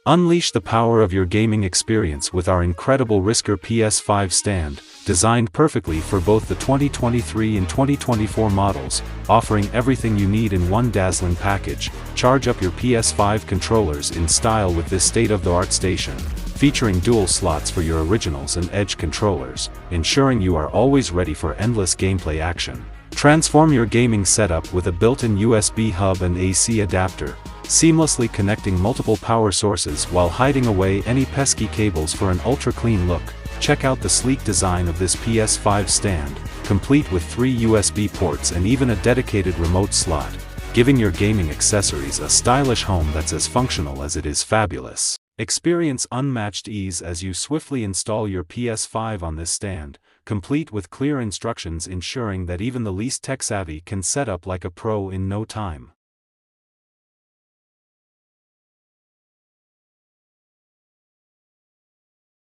Unleash the power of your gaming experience with our incredible Risker PS5 stand, designed perfectly for both the 2023 and 2024 models, offering everything you need in one dazzling package. Charge up your PS5 controllers in style with this state-of-the-art station, featuring dual slots for your originals and edge controllers, ensuring you are always ready for endless gameplay action. Transform your gaming setup with a built-in USB hub and AC adapter, seamlessly connecting multiple power sources while hiding away any pesky cables for an ultra-clean look. Check out the sleek design of this PS5 stand, complete with 3 USB ports and even a dedicated remote slot, giving your gaming accessories a stylish home that's as functional as it is fabulous. Experience unmatched ease as you swiftly install your PS5 on this stand, complete with clear instructions ensuring that even the least tech-savvy can set up like a pro in no time.